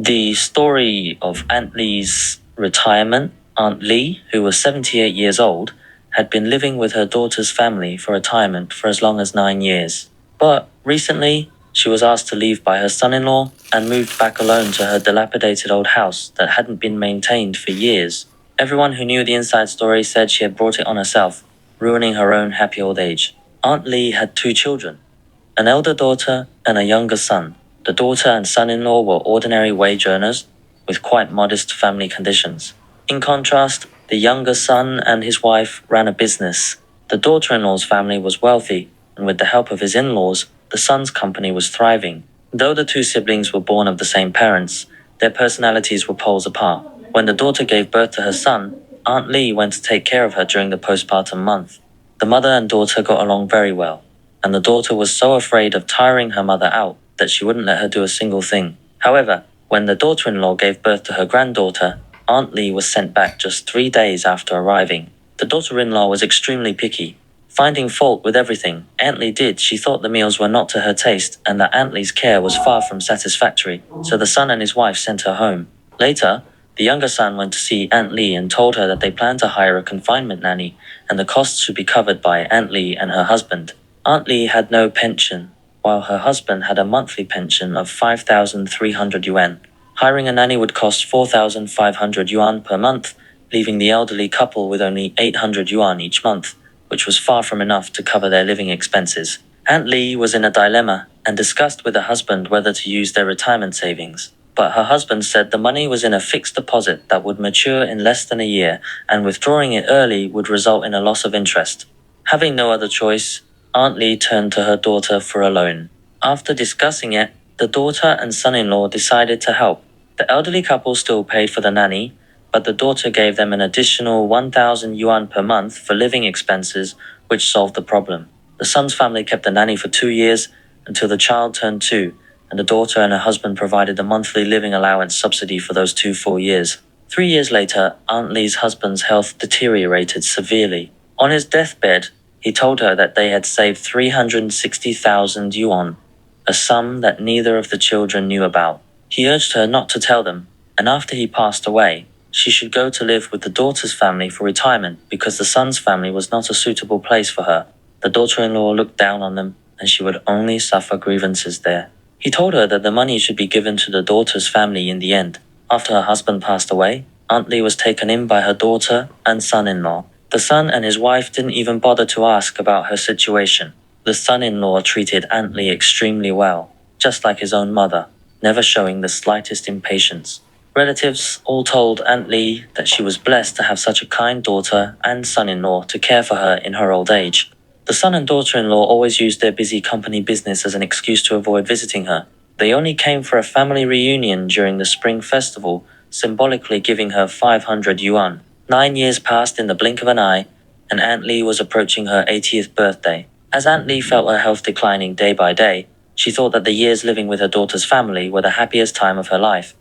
The story of Aunt Lee's retirement. Aunt Lee, who was 78 years old, had been living with her daughter's family for retirement for as long as 9 years. But recently, she was asked to leave by her son-in-law and moved back alone to her dilapidated old house that hadn't been maintained for years. Everyone who knew the inside story said she had brought it on herself, ruining her own happy old age. Aunt Lee had 2 children, an elder daughter and a younger son. The daughter and son-in-law were ordinary wage earners with quite modest family conditions. In contrast, the younger son and his wife ran a business. The daughter-in-law's family was wealthy, and with the help of his in-laws, the son's company was thriving. Though the 2 siblings were born of the same parents, their personalities were poles apart. When the daughter gave birth to her son, Aunt Lee went to take care of her during the postpartum month. The mother and daughter got along very well, and the daughter was so afraid of tiring her mother out that she wouldn't let her do a single thing. However, when the daughter-in-law gave birth to her granddaughter, Aunt Lee was sent back just 3 days after arriving. The daughter-in-law was extremely picky, finding fault with everything Aunt Lee did. She thought the meals were not to her taste and that Aunt Lee's care was far from satisfactory, so the son and his wife sent her home. Later, the younger son went to see Aunt Lee and told her that they planned to hire a confinement nanny and the costs should be covered by Aunt Lee and her husband. Aunt Lee had no pension, while her husband had a monthly pension of 5,300 yuan. Hiring a nanny would cost 4,500 yuan per month, leaving the elderly couple with only 800 yuan each month, which was far from enough to cover their living expenses. Aunt Lee was in a dilemma and discussed with her husband whether to use their retirement savings. But her husband said the money was in a fixed deposit that would mature in less than a year, and withdrawing it early would result in a loss of interest. Having no other choice, Aunt Lee turned to her daughter for a loan. After discussing it, the daughter and son-in-law decided to help. The elderly couple still paid for the nanny, but the daughter gave them an additional 1,000 yuan per month for living expenses, which solved the problem. The son's family kept the nanny for 2 years until the child turned 2, and the daughter and her husband provided the monthly living allowance subsidy for those 2 full years. 3 years later, Aunt Lee's husband's health deteriorated severely. On his deathbed, he told her that they had saved 360,000 yuan, a sum that neither of the children knew about. He urged her not to tell them, and after he passed away, she should go to live with the daughter's family for retirement because the son's family was not a suitable place for her. The daughter-in-law looked down on them, and she would only suffer grievances there. He told her that the money should be given to the daughter's family in the end. After her husband passed away, Aunt Lee was taken in by her daughter and son-in-law. The son and his wife didn't even bother to ask about her situation. The son-in-law treated Aunt Lee extremely well, just like his own mother, never showing the slightest impatience. Relatives all told Aunt Lee that she was blessed to have such a kind daughter and son-in-law to care for her in her old age. The son and daughter-in-law always used their busy company business as an excuse to avoid visiting her. They only came for a family reunion during the spring festival, symbolically giving her 500 yuan. 9 years passed in the blink of an eye, and Aunt Lee was approaching her 80th birthday. As Aunt Lee felt her health declining day by day, she thought that the years living with her daughter's family were the happiest time of her life,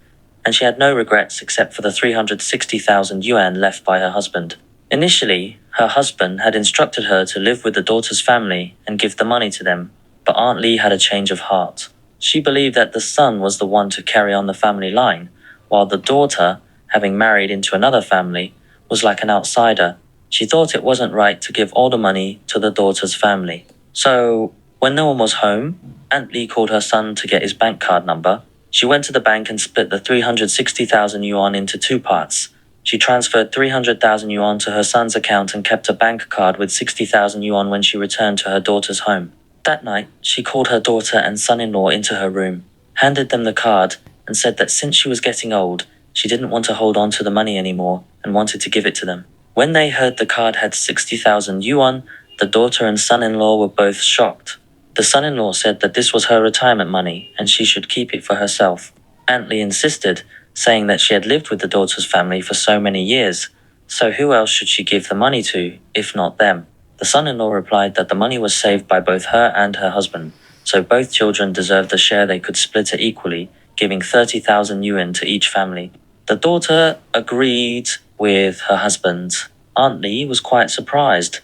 and she had no regrets except for the 360,000 yuan left by her husband. Initially, her husband had instructed her to live with the daughter's family and give the money to them, but Aunt Lee had a change of heart. She believed that the son was the one to carry on the family line, while the daughter, having married into another family, was like an outsider. She thought it wasn't right to give all the money to the daughter's family. So, when no one was home, Aunt Lee called her son to get his bank card number. She went to the bank and split the 360,000 yuan into 2 parts. She transferred 300,000 yuan to her son's account and kept a bank card with 60,000 yuan when she returned to her daughter's home. That night, she called her daughter and son-in-law into her room, handed them the card, and said that since she was getting old, she didn't want to hold on to the money anymore and wanted to give it to them. When they heard the card had 60,000 yuan, the daughter and son-in-law were both shocked. The son-in-law said that this was her retirement money and she should keep it for herself. Aunt Lee insisted, saying that she had lived with the daughter's family for so many years, so who else should she give the money to, if not them? The son-in-law replied that the money was saved by both her and her husband, so both children deserved a share. They could split it equally, giving 30,000 yuan to each family. The daughter agreed with her husband. Aunt Lee was quite surprised,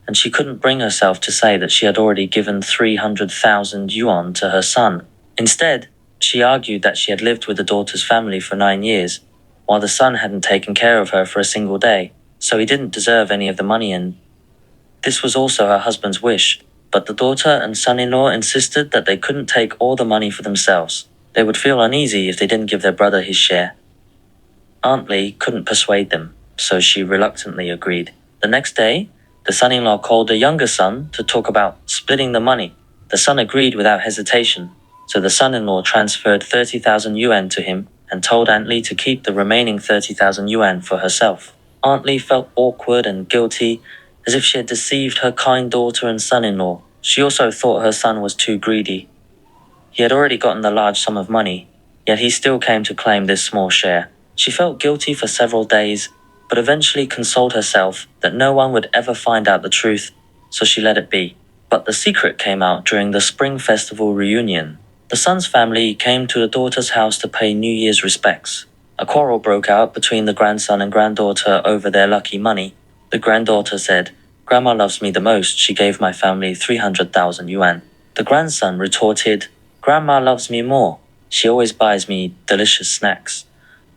and she couldn't bring herself to say that she had already given 300,000 yuan to her son. Instead, She argued that she had lived with the daughter's family for 9 years, while the son hadn't taken care of her for a single day, so he didn't deserve any of the money, and this was also her husband's wish. But the daughter and son-in-law insisted that they couldn't take all the money for themselves. They would feel uneasy if they didn't give their brother his share. Aunt Lee couldn't persuade them, so she reluctantly agreed. The next day, the son-in-law called the younger son to talk about splitting the money. The son agreed without hesitation, so the son-in-law transferred 30,000 yuan to him and told Aunt Lee to keep the remaining 30,000 yuan for herself. Aunt Lee felt awkward and guilty, as if she had deceived her kind daughter and son-in-law. She also thought her son was too greedy. He had already gotten a large sum of money, yet he still came to claim this small share. She felt guilty for several days, but eventually consoled herself that no one would ever find out the truth, so she let it be. But the secret came out during the Spring Festival reunion. The son's family came to the daughter's house to pay New Year's respects. A quarrel broke out between the grandson and granddaughter over their lucky money. The granddaughter said, "Grandma loves me the most, she gave my family 300,000 yuan. The grandson retorted, "Grandma loves me more, she always buys me delicious snacks."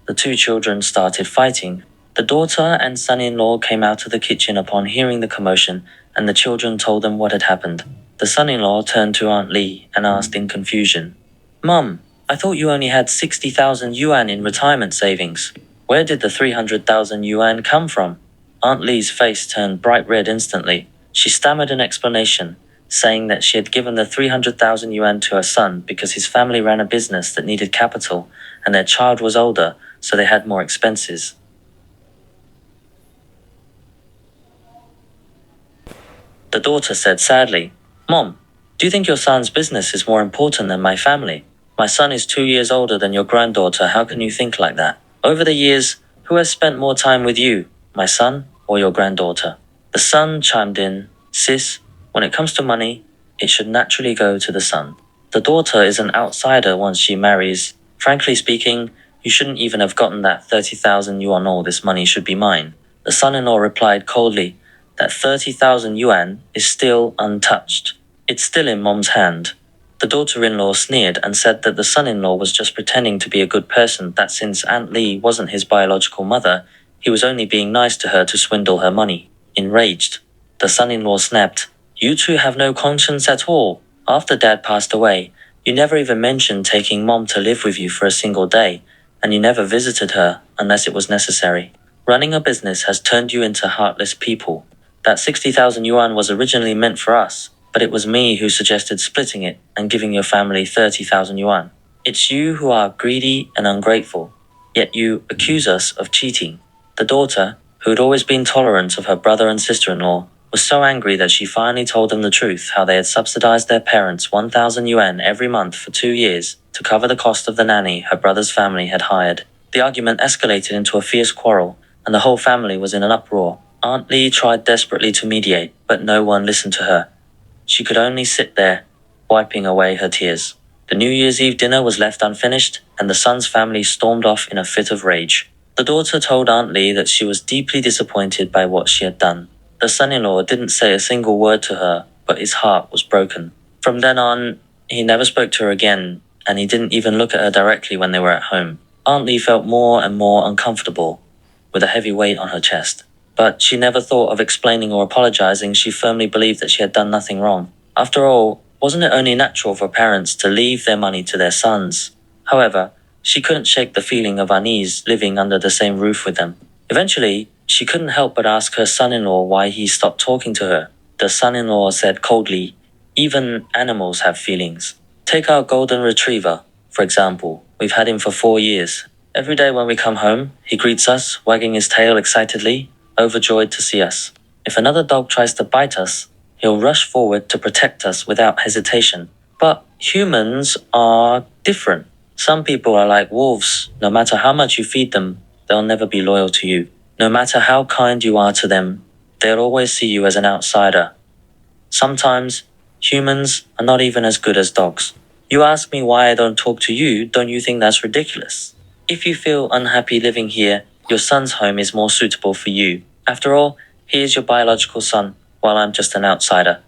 The two children started fighting. The daughter and son-in-law came out of the kitchen upon hearing the commotion, and the children told them what had happened. The son-in-law turned to Aunt Lee and asked in confusion, "Mum, I thought you only had 60,000 yuan in retirement savings. Where did the 300,000 yuan come from?" Aunt Lee's face turned bright red instantly. She stammered an explanation, saying that she had given the 300,000 yuan to her son because his family ran a business that needed capital, and their child was older, so they had more expenses. The daughter said sadly, "Mom, do you think your son's business is more important than my family? My son is 2 years older than your granddaughter. How can you think like that? Over the years, who has spent more time with you, my son or your granddaughter?" The son chimed in, "Sis, when it comes to money, it should naturally go to the son. The daughter is an outsider once she marries. Frankly speaking, you shouldn't even have gotten that 30,000 yuan. All this money should be mine." The son-in-law replied coldly that 30,000 yuan is still untouched. It's still in Mom's hand. The daughter-in-law sneered and said that the son-in-law was just pretending to be a good person, that since Aunt Lee wasn't his biological mother, he was only being nice to her to swindle her money. Enraged, the son-in-law snapped, "You two have no conscience at all. After Dad passed away, you never even mentioned taking Mom to live with you for a single day, and you never visited her unless it was necessary. Running a business has turned you into heartless people. That 60,000 yuan was originally meant for us, but it was me who suggested splitting it and giving your family 30,000 yuan. It's you who are greedy and ungrateful, yet you accuse us of cheating." The daughter, who had always been tolerant of her brother and sister-in-law, was so angry that she finally told them the truth, how they had subsidized their parents 1,000 yuan every month for 2 years to cover the cost of the nanny her brother's family had hired. The argument escalated into a fierce quarrel, and the whole family was in an uproar. Aunt Lee tried desperately to mediate, but no one listened to her. She could only sit there, wiping away her tears. The New Year's Eve dinner was left unfinished, and the son's family stormed off in a fit of rage. The daughter told Aunt Lee that she was deeply disappointed by what she had done. The son-in-law didn't say a single word to her, but his heart was broken. From then on, he never spoke to her again, and he didn't even look at her directly when they were at home. Aunt Lee felt more and more uncomfortable, with a heavy weight on her chest. But she never thought of explaining or apologizing. She firmly believed that she had done nothing wrong. After all, wasn't it only natural for parents to leave their money to their sons? However, she couldn't shake the feeling of unease living under the same roof with them. Eventually, she couldn't help but ask her son-in-law why he stopped talking to her. The son-in-law said coldly, "Even animals have feelings. Take our golden retriever, for example. We've had him for 4 years. Every day when we come home, he greets us, wagging his tail excitedly, overjoyed to see us. If another dog tries to bite us, he'll rush forward to protect us without hesitation. But humans are different. Some people are like wolves. No matter how much you feed them, they'll never be loyal to you. No matter how kind you are to them, they'll always see you as an outsider. Sometimes, humans are not even as good as dogs. You ask me why I don't talk to you, don't you think that's ridiculous? If you feel unhappy living here, your son's home is more suitable for you. After all, he is your biological son, while I'm just an outsider."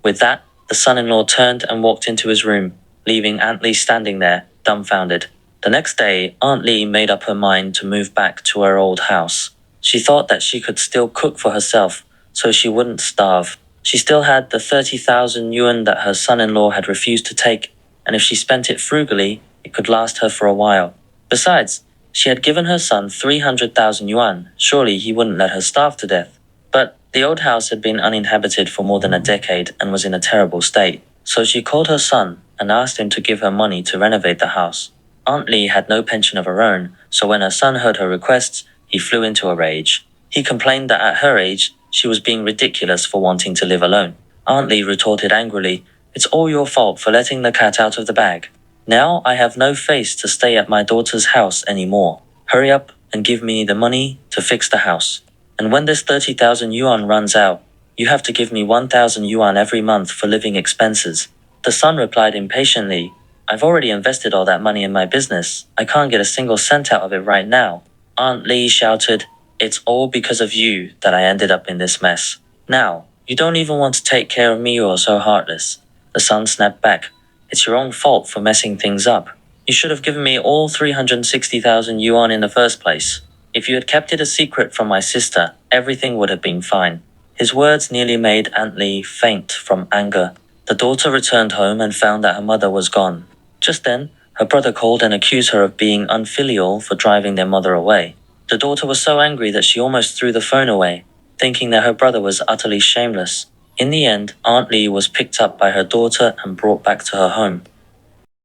With that, the son-in-law turned and walked into his room, leaving Aunt Lee standing there, dumbfounded. The next day, Aunt Lee made up her mind to move back to her old house. She thought that she could still cook for herself, so she wouldn't starve. She still had the 30,000 yuan that her son-in-law had refused to take, and if she spent it frugally, it could last her for a while. Besides, she had given her son 300,000 yuan. Surely he wouldn't let her starve to death. But the old house had been uninhabited for more than a decade and was in a terrible state. So she called her son and asked him to give her money to renovate the house. Aunt Lee had no pension of her own, so when her son heard her requests, he flew into a rage. He complained that at her age, she was being ridiculous for wanting to live alone. Aunt Lee retorted angrily, "It's all your fault for letting the cat out of the bag. Now I have no face to stay at my daughter's house anymore. Hurry up and give me the money to fix the house. And when this 30,000 yuan runs out, you have to give me 1,000 yuan every month for living expenses." The son replied impatiently, "I've already invested all that money in my business. I can't get a single cent out of it right now." Aunt Lee shouted, "It's all because of you that I ended up in this mess. Now, you don't even want to take care of me, you're so heartless." The son snapped back, "It's your own fault for messing things up. You should have given me all 360,000 yuan in the first place. If you had kept it a secret from my sister, everything would have been fine." His words nearly made Aunt Lee faint from anger. The daughter returned home and found that her mother was gone. Just then, her brother called and accused her of being unfilial for driving their mother away. The daughter was so angry that she almost threw the phone away, thinking that her brother was utterly shameless. In the end, Aunt Lee was picked up by her daughter and brought back to her home.